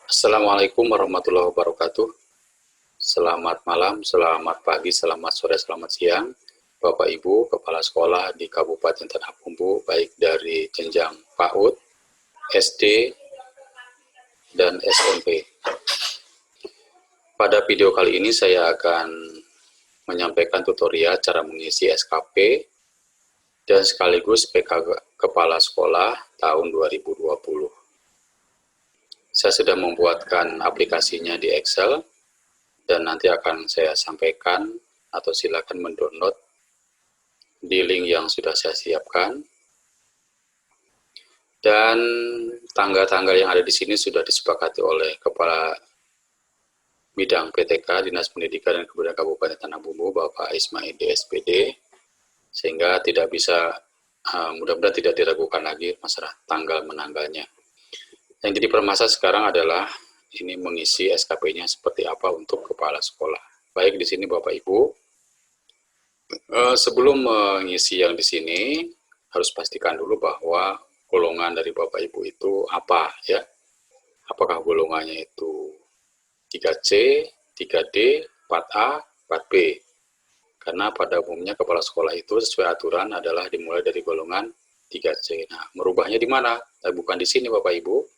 Assalamualaikum warahmatullahi wabarakatuh. Selamat malam, selamat pagi, selamat sore, selamat siang. Bapak Ibu, Kepala Sekolah di Kabupaten Tanah Bumbu, baik dari jenjang PAUD, SD, dan SMP. Pada video kali ini saya akan menyampaikan tutorial cara mengisi SKP dan sekaligus PK Kepala Sekolah tahun 2020. Saya sudah membuatkan aplikasinya di Excel dan nanti akan saya sampaikan atau silakan mendownload di link yang sudah saya siapkan. Dan tanggal-tanggal yang ada di sini sudah disepakati oleh Kepala Bidang PTK Dinas Pendidikan dan Kebudayaan Kabupaten Tanah Bumbu, Bapak Ismail DSPD, sehingga tidak bisa mudah-mudahan tidak diragukan lagi masalah tanggal menanggalnya. Yang jadi permasalahan sekarang adalah ini mengisi SKP-nya seperti apa untuk kepala sekolah. Baik di sini Bapak Ibu, sebelum mengisi yang di sini harus pastikan dulu bahwa golongan dari Bapak Ibu itu apa ya? Apakah golongannya itu 3C, 3D, 4A, 4B? Karena pada umumnya kepala sekolah itu sesuai aturan adalah dimulai dari golongan 3C. Nah, merubahnya di mana? Bukan di sini Bapak Ibu.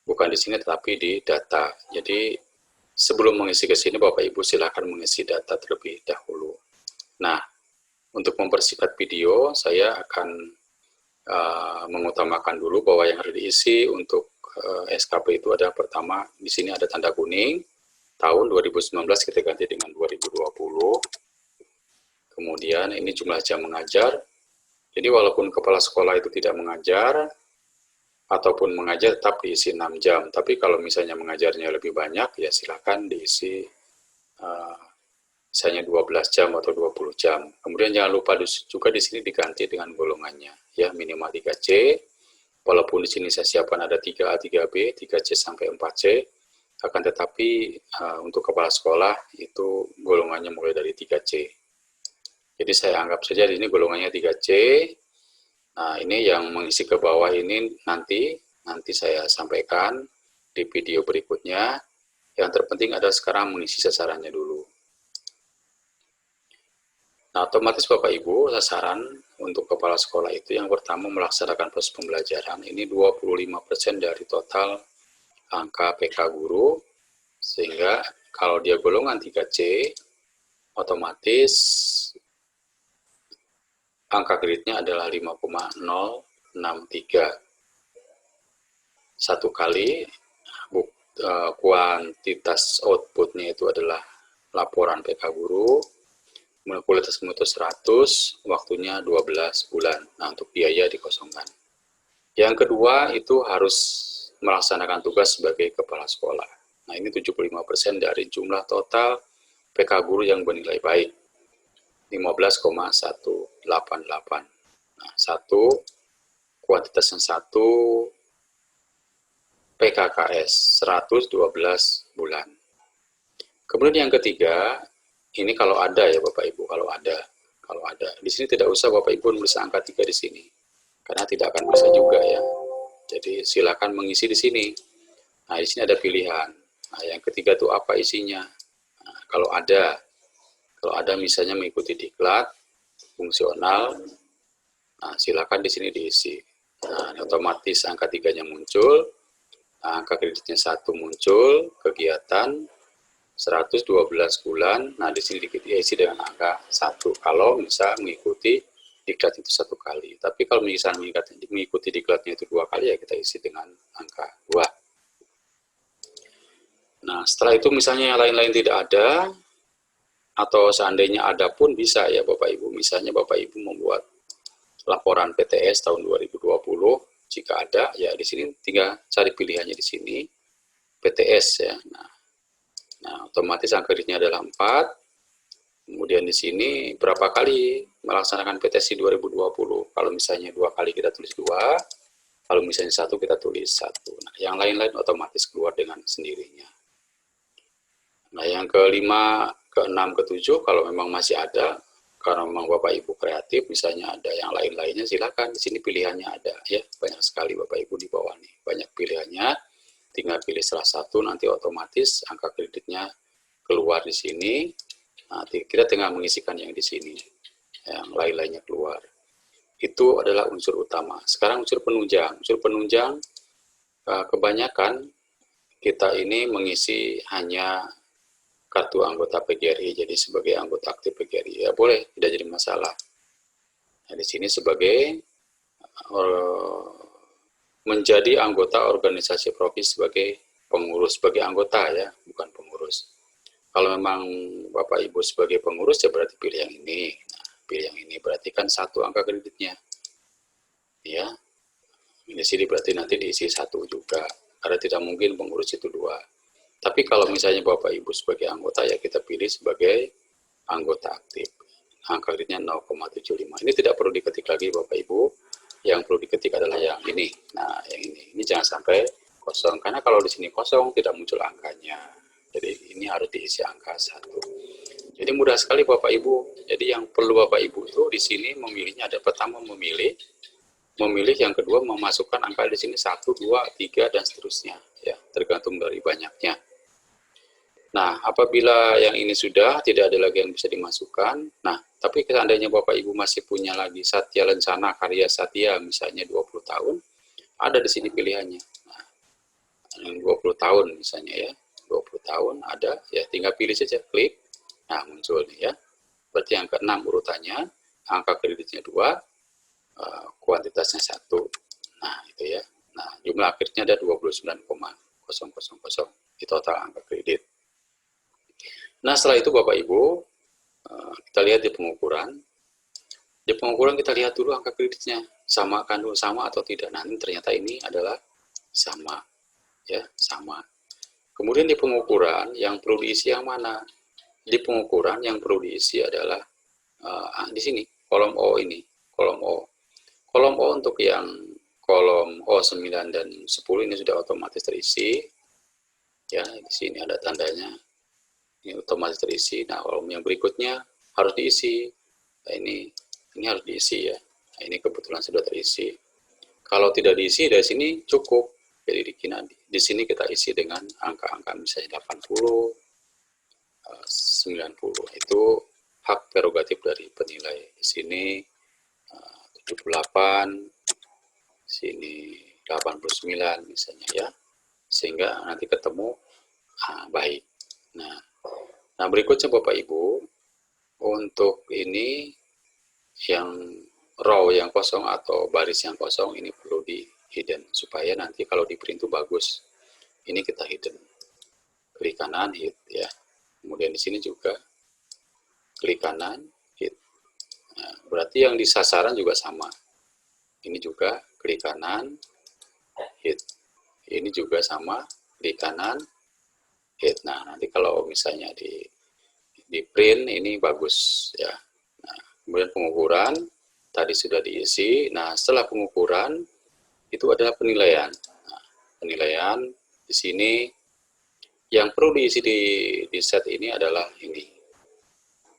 Bukan di sini tetapi di data. Jadi sebelum mengisi ke sini Bapak Ibu silakan mengisi data terlebih dahulu. Nah, untuk mempersingkat video saya akan mengutamakan dulu bahwa yang harus diisi untuk SKP itu ada pertama di sini ada tanda kuning tahun 2019 kita ganti dengan 2020. Kemudian ini jumlah jam mengajar. Jadi walaupun kepala sekolah itu tidak mengajar ataupun mengajar tetap diisi 6 jam. Tapi kalau misalnya mengajarnya lebih banyak, ya silakan diisi misalnya 12 jam atau 20 jam. Kemudian jangan lupa juga di sini diganti dengan golongannya, ya minimal 3C. Walaupun di sini saya siapkan ada 3A, 3B, 3C sampai 4C, akan tetapi untuk kepala sekolah itu golongannya mulai dari 3C. Jadi saya anggap saja di sini golongannya 3C. Nah, ini yang mengisi ke bawah ini nanti saya sampaikan di video berikutnya. Yang terpenting adalah sekarang mengisi sasarannya dulu. Nah, otomatis Bapak Ibu, sasaran untuk kepala sekolah itu yang pertama melaksanakan proses pembelajaran. Ini 25% dari total angka PK guru, sehingga kalau dia golongan 3C, otomatis angka kreditnya adalah 5,063. Satu kali kuantitas outputnya itu adalah laporan PK guru, kualitas mutu 100, waktunya 12 bulan. Nah, untuk biaya dikosongkan. Yang kedua itu harus melaksanakan tugas sebagai kepala sekolah. Nah, ini 75% dari jumlah total PK guru yang bernilai baik. 15,188. Nah, satu kuantitas yang satu PKKS 112 bulan. Kemudian yang ketiga, ini kalau ada ya Bapak Ibu, kalau ada. Di sini tidak usah Bapak Ibu menulis angka 3 di sini. Karena tidak akan bisa juga ya. Jadi silakan mengisi di sini. Nah, di sini ada pilihan. Nah, yang ketiga itu apa isinya? Nah, kalau ada misalnya mengikuti diklat, fungsional, nah, silakan di sini diisi. Nah, otomatis angka 3-nya muncul, angka kreditnya 1 muncul, kegiatan 112 bulan. Nah, di sini diisi dengan angka 1 kalau bisa mengikuti diklat itu 1 kali. Tapi kalau misalnya mengikuti diklatnya itu 2 kali, ya kita isi dengan angka 2. Nah, setelah itu misalnya yang lain-lain tidak ada, atau seandainya ada pun bisa ya Bapak Ibu. Misalnya Bapak Ibu membuat laporan PTS tahun 2020, jika ada ya di sini tinggal cari pilihannya di sini PTS ya. Nah, otomatis angka kreditnya adalah 4. Kemudian di sini berapa kali melaksanakan PTS di 2020. Kalau misalnya 2 kali kita tulis 2, kalau misalnya 1 kita tulis 1. Nah, yang lain-lain otomatis keluar dengan sendirinya. Nah, yang kelima, keenam, ketujuh kalau memang masih ada, karena memang Bapak Ibu kreatif, misalnya ada yang lain-lainnya, silakan di sini pilihannya ada ya, banyak sekali Bapak Ibu di bawah nih, banyak pilihannya. tinggal pilih salah satu, nanti otomatis angka kreditnya keluar di sini. Nah, kita tinggal mengisikan yang di sini, yang lain-lainnya keluar. Itu adalah unsur utama. Sekarang unsur penunjang. Unsur penunjang kebanyakan kita ini mengisi hanya kartu anggota PGRI, jadi sebagai anggota aktif PGRI ya boleh, tidak jadi masalah. Nah, di sini sebagai menjadi anggota organisasi profesi sebagai pengurus, sebagai anggota ya, bukan pengurus. Kalau memang Bapak Ibu sebagai pengurus ya berarti pilih yang ini. Nah, pilih yang ini berarti kan satu angka kreditnya. Ya. Di sini berarti nanti diisi satu juga. Karena tidak mungkin pengurus itu dua. Tapi kalau misalnya Bapak Ibu sebagai anggota ya kita pilih sebagai anggota aktif. Angka kreditnya 0,75. Ini tidak perlu diketik lagi Bapak Ibu. Yang perlu diketik adalah yang ini. Nah, yang ini. Ini jangan sampai kosong. Karena kalau di sini kosong tidak muncul angkanya. Jadi ini harus diisi angka 1. Jadi mudah sekali Bapak Ibu. Jadi yang perlu Bapak Ibu itu di sini memilihnya ada pertama memilih, yang kedua memasukkan angka di sini 1, 2, 3 dan seterusnya ya, tergantung dari banyaknya. Nah, apabila yang ini sudah tidak ada lagi yang bisa dimasukkan. Nah, tapi seandainya Bapak Ibu masih punya lagi Satya Lencana Karya Satya misalnya 20 tahun, ada di sini pilihannya. Nah, yang 20 tahun misalnya ya. 20 tahun ada, ya tinggal pilih saja, klik, nah muncul nih ya. Berarti yang ke-6 urutannya, angka kreditnya 2, kuantitasnya 1. Nah, itu ya. Nah, jumlah akhirnya ada 29,000. Itu total angka kredit. Nah, setelah itu Bapak Ibu, kita lihat di pengukuran. Di pengukuran kita lihat dulu angka kreditnya, sama kan dulu, sama atau tidak. Nah, ternyata ini adalah sama. Ya, sama. Kemudian di pengukuran yang perlu diisi yang mana? Di pengukuran yang perlu diisi adalah di sini, kolom O ini, kolom O. Kolom O untuk yang kolom O9 dan 10 ini sudah otomatis terisi. Ya, di sini ada tandanya. Ini otomatis terisi. Nah, kolom yang berikutnya harus diisi. Nah, ini harus diisi ya. Nah, ini kebetulan sudah terisi. Kalau tidak diisi dari sini cukup. Jadi di sini kita isi dengan angka-angka misalnya 80, 90. Itu hak prerogatif dari penilai. Di sini 78, sini 89 misalnya ya. Sehingga nanti ketemu baik. Nah, berikutnya Bapak Ibu, untuk ini yang row yang kosong atau baris yang kosong ini perlu di hidden supaya nanti kalau di print itu bagus. Ini kita hidden. Klik kanan hit ya. Kemudian di sini juga klik kanan hit. Nah, berarti yang di sasaran juga sama. Ini juga klik kanan hit. Ini juga sama, klik kanan hit. Nah, nanti kalau misalnya di print ini bagus ya. Nah, kemudian pengukuran tadi sudah diisi. Nah, setelah pengukuran itu adalah penilaian. Nah, penilaian di sini yang perlu diisi di set ini adalah ini.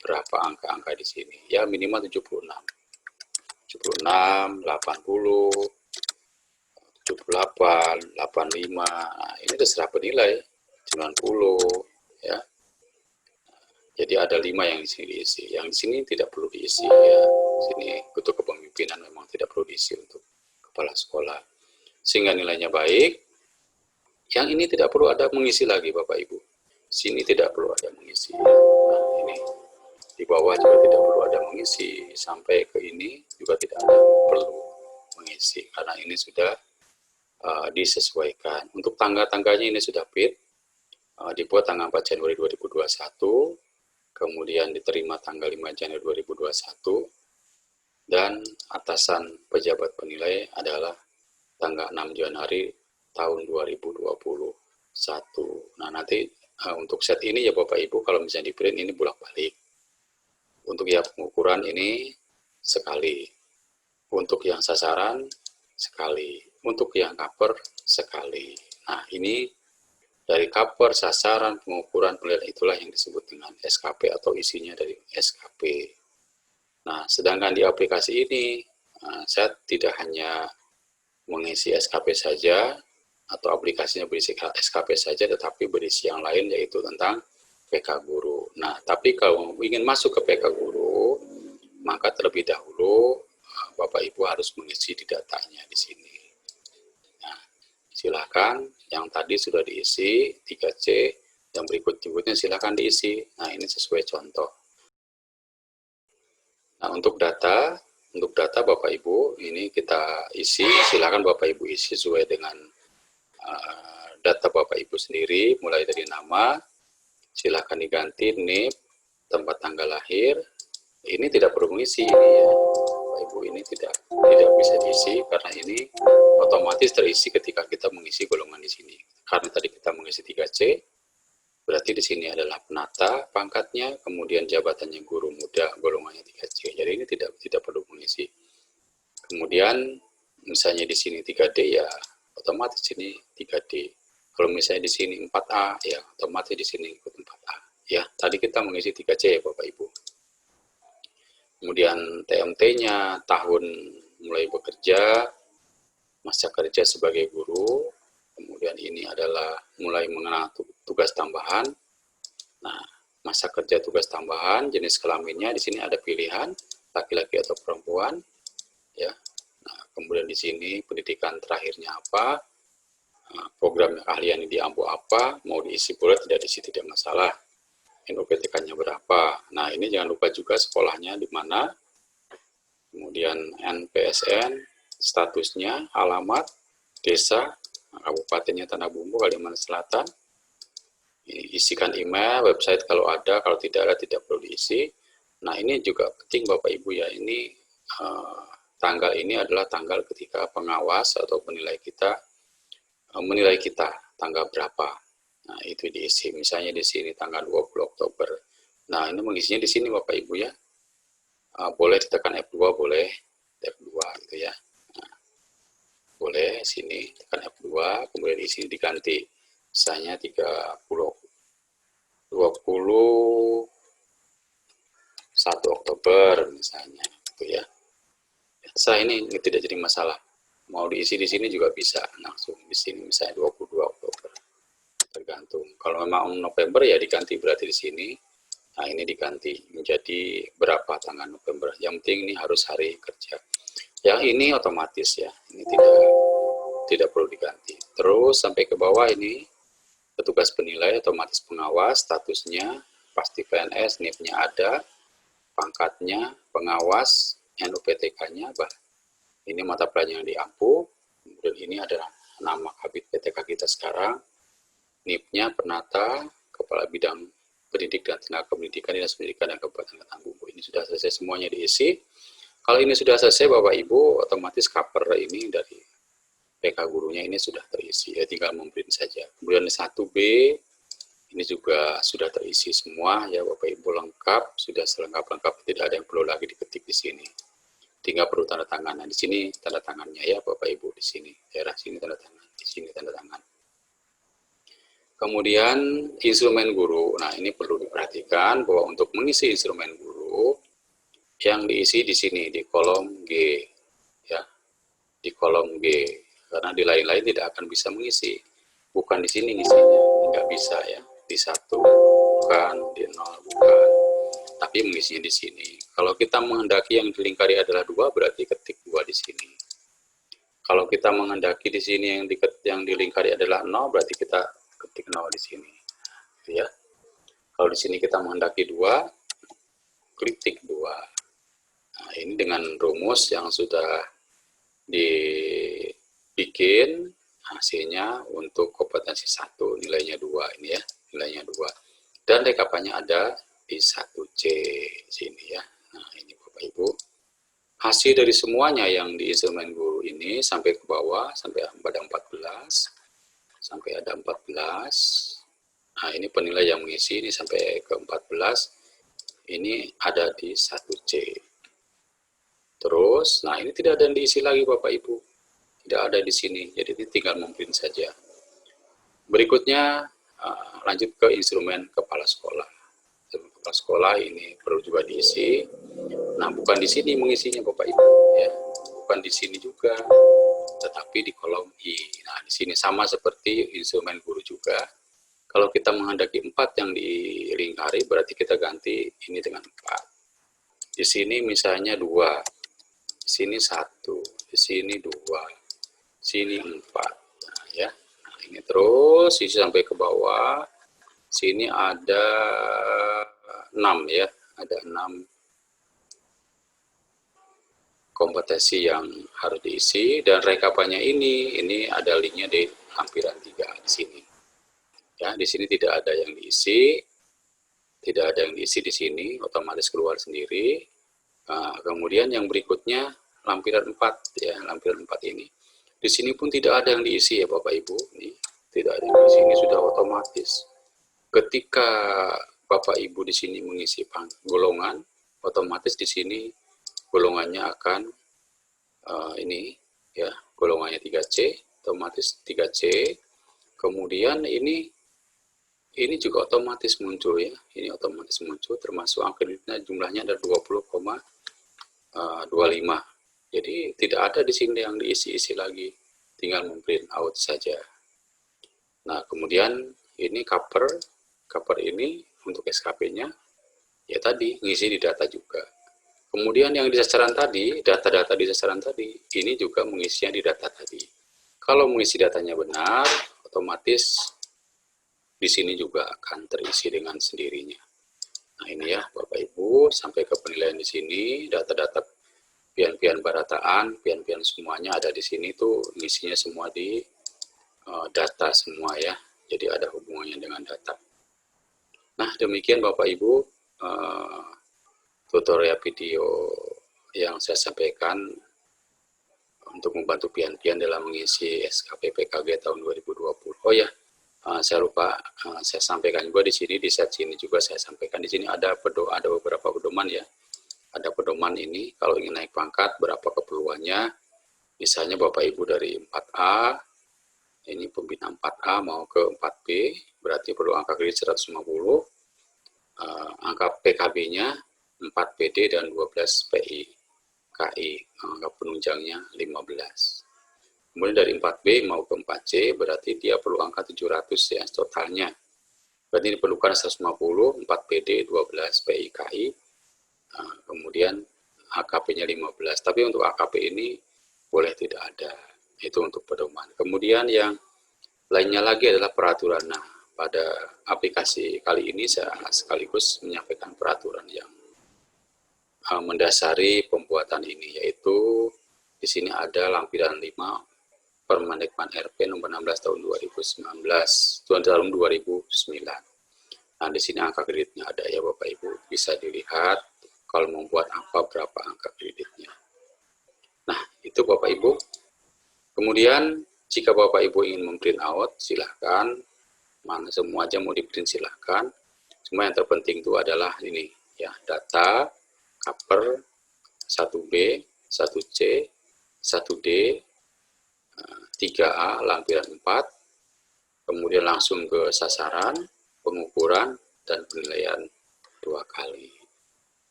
Berapa angka-angka di sini? Ya minimal 76. 76, 80, 78, 85. Nah, ini terserah penilai. 90 ya. Jadi ada 5 yang di sini diisi. Yang di sini tidak perlu diisi ya. Di sini untuk kepemimpinan memang tidak perlu diisi untuk kepala sekolah. Sehingga nilainya baik. Yang ini tidak perlu ada mengisi lagi Bapak Ibu. Sini tidak perlu ada mengisi. Nah, ini di bawah juga tidak perlu ada mengisi. Sampai ke ini juga tidak ada perlu mengisi. Karena ini sudah disesuaikan. Untuk tangga-tangganya ini sudah fit. Dibuat tanggal 4 Januari 2021. Kemudian diterima tanggal 5 Januari 2021. Dan atasan pejabat penilai adalah tanggal 6 Januari tahun 2021. Nah, nanti untuk set ini ya Bapak Ibu, kalau misalnya di print ini bolak-balik. Untuk yang pengukuran ini sekali. Untuk yang sasaran sekali. Untuk yang cover sekali. Nah, ini dari cover, sasaran, pengukuran, penilaian itulah yang disebut dengan SKP atau isinya dari SKP. Nah, sedangkan di aplikasi ini, saya tidak hanya mengisi SKP saja, atau aplikasinya berisi SKP saja, tetapi berisi yang lain yaitu tentang PK Guru. Nah, tapi kalau ingin masuk ke PK Guru, maka terlebih dahulu Bapak Ibu harus mengisi di datanya di sini. Nah, silakan yang tadi sudah diisi 3C, yang berikutnya silakan diisi. Nah, ini sesuai contoh. Nah, untuk data Bapak Ibu ini kita isi, silakan Bapak Ibu isi sesuai dengan data Bapak Ibu sendiri, mulai dari nama, silakan diganti NIP, tempat tanggal lahir. Ini tidak perlu mengisi ini ya, Bapak Ibu, ini tidak bisa diisi karena ini otomatis terisi ketika kita mengisi golongan di sini. Karena tadi kita mengisi 3C, berarti di sini adalah penata pangkatnya, kemudian jabatannya guru muda, golongannya 3C. Jadi ini tidak perlu mengisi. Kemudian misalnya di sini 3D ya otomatis ini 3D. Kalau misalnya di sini 4A ya otomatis di sini ikut 4A. Ya, tadi kita mengisi 3C ya Bapak Ibu. Kemudian TMT-nya tahun mulai bekerja, masa kerja sebagai guru. Kemudian ini adalah mulai mengenal tugas tambahan. Nah, masa kerja tugas tambahan, jenis kelaminnya di sini ada pilihan laki-laki atau perempuan, ya. Nah, kemudian di sini pendidikan terakhirnya apa, program keahlian di AMPU apa, mau diisi boleh, tidak diisi tidak masalah. NUPTK-nya berapa. Nah, ini jangan lupa juga sekolahnya di mana. Kemudian NPSN, statusnya, alamat, desa, kabupatennya Tanah Bumbu, Kalimantan Selatan. Isikan email, website kalau ada, kalau tidak ada tidak perlu diisi. Nah, ini juga penting Bapak Ibu ya, ini tanggal ini adalah tanggal ketika pengawas atau penilai kita menilai kita tanggal berapa. Nah, itu diisi. Misalnya di sini tanggal 20 Oktober. Nah, ini mengisinya di sini Bapak Ibu ya. Boleh ditekan F2, boleh F2 gitu ya. Nah, boleh sini tekan F2, kemudian di sini diganti. Misalnya 21 Oktober misalnya gitu ya. Saya ini tidak jadi masalah. Mau diisi di sini juga bisa langsung di sini misalnya 22 Oktober. Tergantung. Kalau memang November ya diganti berarti di sini. Nah, ini diganti menjadi berapa tanggal November. Yang penting ini harus hari kerja. Yang ini otomatis ya. Ini tidak perlu diganti. Terus sampai ke bawah ini petugas penilai otomatis pengawas, statusnya pasti PNS, NIP-nya ada, pangkatnya pengawas, NUPTK-nya, ini mata pelajaran di AMPU. Kemudian ini adalah nama kabit PTK kita sekarang, NIP-nya penata, kepala bidang pendidik dan tenaga pendidikan, dinas pendidikan dan Kabupaten Tanah Bumbu. Ini sudah selesai semuanya diisi. Kalau ini sudah selesai Bapak Ibu, otomatis cover ini dari PK gurunya ini sudah terisi, ya tinggal memprint saja. Kemudian 1B ini juga sudah terisi semua ya Bapak Ibu, lengkap, sudah selengkap-lengkap, tidak ada yang perlu lagi diketik di sini. Tinggal perlu tanda tangan. Nah, di sini tanda tangannya ya Bapak Ibu, di sini daerah sini tanda tangan, di sini tanda tangan. Kemudian instrumen guru. Nah, ini perlu diperhatikan bahwa untuk mengisi instrumen guru yang diisi di sini di kolom G ya. Di kolom G. Karena di lain-lain tidak akan bisa mengisi. Bukan di sini ngisinya, nggak bisa ya. Di 1 bukan, di 0 bukan. Tapi mengisinya di sini. Kalau kita menghendaki yang dilingkari adalah 2, berarti ketik 2 di sini. Kalau kita menghendaki di sini yang dilingkari adalah 0, berarti kita ketik 0 di sini. Ya. Kalau di sini kita menghendaki 2, klik tik 2. Nah, ini dengan rumus yang sudah dibikin, hasilnya untuk kompetensi 1 nilainya 2 ini ya, nilainya 2. Dan rekapannya ada di 1C sini ya. Nah, ini Bapak Ibu. Hasil dari semuanya yang di instrumen guru ini sampai ke bawah sampai pada 14. Sampai ada 14. Nah, ini penilai yang mengisi ini sampai ke 14. Ini ada di 1C. Terus, nah ini tidak ada yang diisi lagi Bapak Ibu. Tidak ada di sini, jadi tinggal memprint saja. Berikutnya, lanjut ke instrumen kepala sekolah. Instrumen kepala sekolah ini perlu juga diisi. Nah, bukan di sini mengisinya Bapak Ibu. Ya. Bukan di sini juga. tetapi di kolom I. Nah, di sini sama seperti instrumen guru juga. Kalau kita menghendaki 4 yang dilingkari, berarti kita ganti ini dengan 4. Di sini misalnya 2, di sini 1, di sini 2, sini 4. Nah, ya. Nah, ini terus isi sampai ke bawah. Sini ada 6 ya, ada 6 kompetensi yang harus diisi, dan rekapannya ini ada linknya di lampiran 3 di sini. Ya, di sini tidak ada yang diisi, tidak ada yang diisi di sini, otomatis keluar sendiri. Nah, kemudian yang berikutnya lampiran 4 ya, lampiran 4 ini. Di sini pun tidak ada yang diisi ya Bapak Ibu, nih, tidak ada yang diisi, ini sudah otomatis. Ketika Bapak Ibu di sini mengisi golongan, otomatis di sini golongannya akan ini ya, golongannya 3C, otomatis 3C. Kemudian ini juga otomatis muncul ya, ini otomatis muncul, termasuk angka kreditnya jumlahnya ada 20,25. Jadi tidak ada di sini yang diisi-isi lagi, tinggal memprint out saja. Nah, kemudian ini cover ini untuk SKP-nya, ya tadi ngisi di data juga. Kemudian yang di sasaran tadi, data-data di sasaran tadi, ini juga mengisinya di data tadi. Kalau mengisi datanya benar, otomatis di sini juga akan terisi dengan sendirinya. Nah, ini ya Bapak Ibu, sampai ke penilaian di sini, data-data pian-pian barataan, pian-pian semuanya ada di sini tuh, isinya semua di data semua ya. Jadi ada hubungannya dengan data. Nah, demikian Bapak Ibu tutorial video yang saya sampaikan untuk membantu pian-pian dalam mengisi SKP PKG tahun 2020. Oh ya, saya lupa saya sampaikan juga di sini, di set sini juga saya sampaikan di sini ada beberapa pedoman ya. Ada pedoman ini kalau ingin naik pangkat berapa keperluannya. Misalnya Bapak Ibu dari 4A, ini pembina 4A mau ke 4B, berarti perlu angka kredit 150, angka PKB-nya 4 PD dan 12 PI KI, angka penunjangnya 15. Kemudian dari 4B mau ke 4C berarti dia perlu angka 700 ya totalnya. Berarti diperlukan 150, 4 PD, 12 PI KI, kemudian AKP-nya 15. Tapi untuk AKP ini boleh tidak ada. Itu untuk pedoman. Kemudian yang lainnya lagi adalah peraturan. Nah, pada aplikasi kali ini saya sekaligus menyampaikan peraturan yang mendasari pembuatan ini, yaitu di sini ada lampiran 5 Permendikbud RP nomor 16 tahun 2009. Nah, di sini angka kreditnya ada ya Bapak Ibu, bisa dilihat kalau membuat apa berapa angka kreditnya. Nah, itu Bapak Ibu. Kemudian jika Bapak Ibu ingin memprint out, silahkan, mana semua aja mau di-print silahkan. Cuma yang terpenting itu adalah ini ya, data, cover, 1B, 1C, 1D, 3A, lampiran 4, kemudian langsung ke sasaran, pengukuran, dan penilaian 2 kali.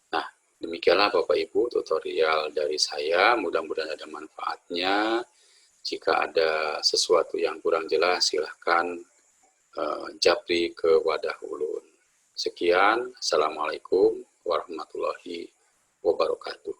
Nah, demikianlah Bapak Ibu tutorial dari saya, mudah-mudahan ada manfaatnya. Jika ada sesuatu yang kurang jelas, silahkan japri ke wadah ulun. Sekian, Assalamualaikum warahmatullahi wabarakatuh.